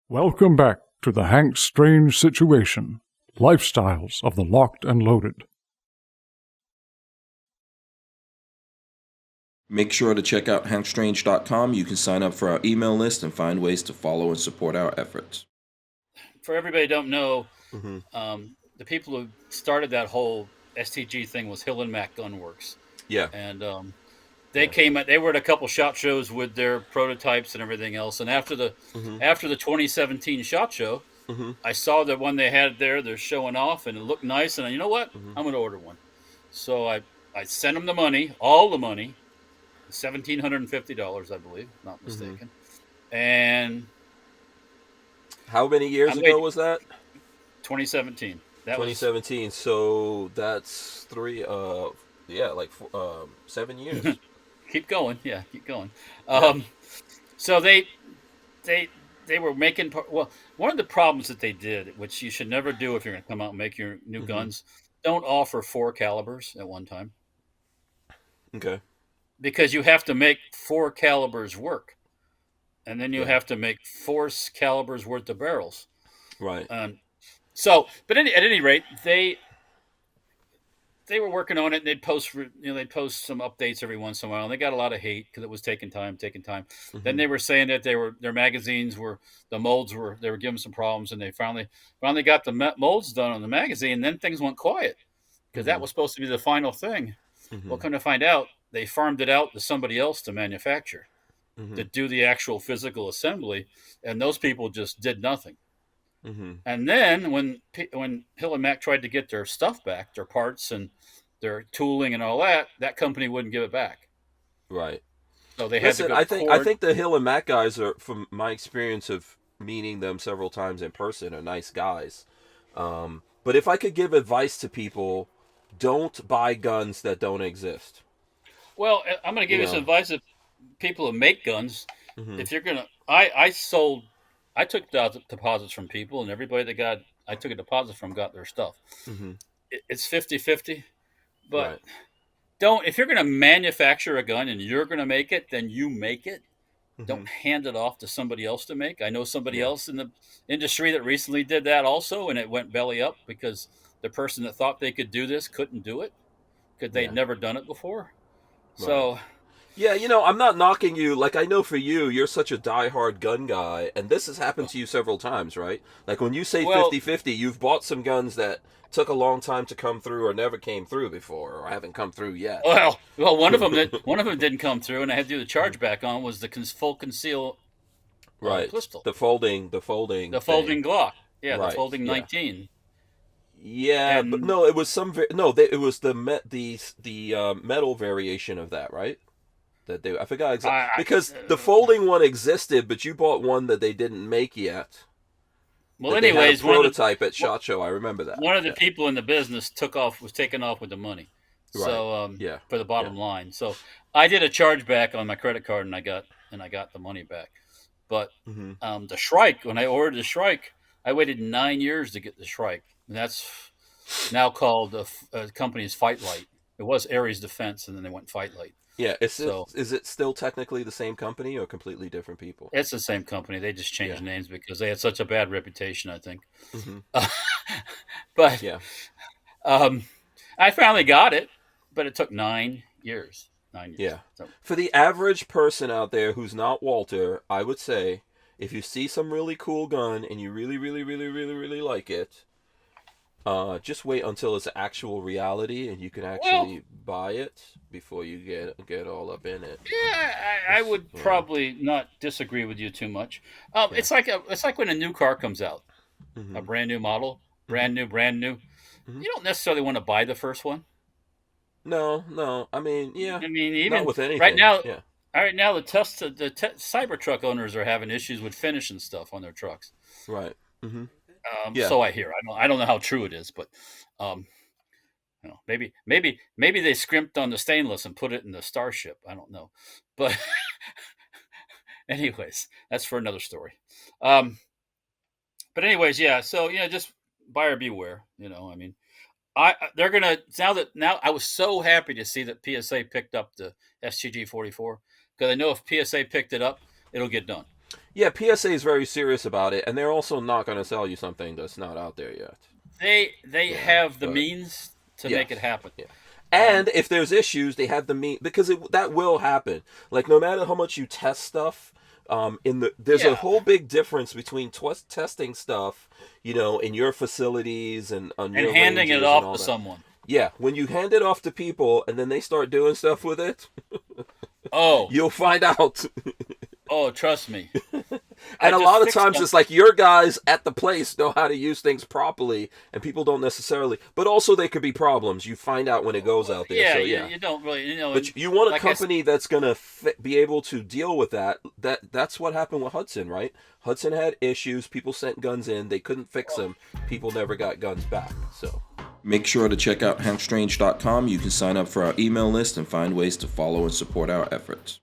Welcome back to the Hank Strange Situation, Lifestyles of the Locked and Loaded. Make sure to check out hankstrange.com. You can sign up for our email list and find ways to follow and support our efforts. For everybody who don't know, the people who started that whole STG thing was Hill and Mac Gunworks. Yeah. And they were at a couple SHOT Shows with their prototypes and everything else. And after the 2017 SHOT Show, I saw that one they had there, they're showing off, and it looked nice. And you know what? I'm going to order one. So I sent them the money, all the money, $1,750, I believe, not mistaken. And how many years ago was that? 2017. 2017. So that's 7 years. Keep going. Yeah, keep going. So they were making. Well, one of the problems that they did, which you should never do if you're going to come out and make your new guns, don't offer 4 calibers at one time. Okay. Because you have to make 4 calibers work, and then you have to make 4 calibers worth of barrels. Right. But at any rate, they were working on it, and they'd post some updates every once in a while. And they got a lot of hate because it was taking time. Then they were saying that their magazines they were giving some problems, and they finally got the molds done on the magazine. And then things went quiet because that was supposed to be the final thing. Well, come to find out, they farmed it out to somebody else to manufacture, to do the actual physical assembly, and those people just did nothing. And then when Hill and Mac tried to get their stuff back, their parts and their tooling and all that company wouldn't give it back. Right. So they had to go I think the Hill and Mac guys are, from my experience of meeting them several times in person, are nice guys. But if I could give advice to people, don't buy guns that don't exist. Well, I'm going to give you some advice of people who make guns. If you're going to, I took deposits from people, and everybody that I took a deposit from got their stuff. It's 50-50, but if you're going to manufacture a gun and you're going to make it, then you make it. Don't hand it off to somebody else to make. I know somebody else in the industry that recently did that also, and it went belly up because the person that thought they could do this couldn't do it because they'd never done it before. So... Yeah, I'm not knocking you. Like, I know for you, you're such a diehard gun guy, and this has happened to you several times, right? Like, when you say 50-50, you've bought some guns that took a long time to come through or never came through before or haven't come through yet. Well, one of them didn't come through, and I had to do the chargeback on was the full conceal pistol. The folding Glock. Yeah, the folding 19. Yeah, but no, it was it was the metal variation of that, right? I forgot exactly because the folding one existed, but you bought one that they didn't make yet. Well, anyways, prototype at SHOT Show. I remember that. One of the people in the business was taken off with the money, so for the bottom line. So I did a chargeback on my credit card, and I got the money back. But the Shrike, when I ordered the Shrike, I waited 9 years to get the Shrike, and that's now called the company's Fight Light. It was Ares Defense, and then they went Fight Light. Yeah, is it still technically the same company or completely different people? It's the same company. They just changed names because they had such a bad reputation, I think. But I finally got it, but it took 9 years. 9 years. Yeah. So. For the average person out there who's not Walter, I would say if you see some really cool gun and you really, really, really, really, really like it, just wait until it's actual reality and you can actually buy it before you get all up in it. Yeah, I would probably not disagree with you too much. It's like when a new car comes out, a brand new model, brand new. You don't necessarily want to buy the first one. No. I mean, even not with anything. Right now, the Cybertruck owners are having issues with finishing stuff on their trucks. Right. So I hear. I don't know how true it is, but maybe they scrimped on the stainless and put it in the Starship. I don't know, but anyways, that's for another story. But anyways, yeah. So just buyer beware. They're gonna now. I was so happy to see that PSA picked up the STG 44 because I know if PSA picked it up, it'll get done. Yeah, PSA is very serious about it, and they're also not going to sell you something that's not out there yet. They have the but- means to Yes. make it happen. Yeah. And if there's issues, they have the mean, because that will happen. Like, no matter how much you test stuff, there's Yeah. a whole big difference between testing stuff, in your facilities and on your And handing ranges it and all off to that. someone. Yeah, when you hand it off to people and then they start doing stuff with it, Oh, you'll find out. trust me. And a just lot of fixed times one. it's like your guys at the place know how to use things properly, and people don't necessarily. But also, they could be problems. You find out when it goes out there. Yeah, so, you don't really, But you want a like I company that's going to be able to deal with that. That's what happened with Hudson, right? Hudson had issues. People sent guns in. They couldn't fix them. People never got guns back. So Make sure to check out hankstrange.com. You can sign up for our email list and find ways to follow and support our efforts.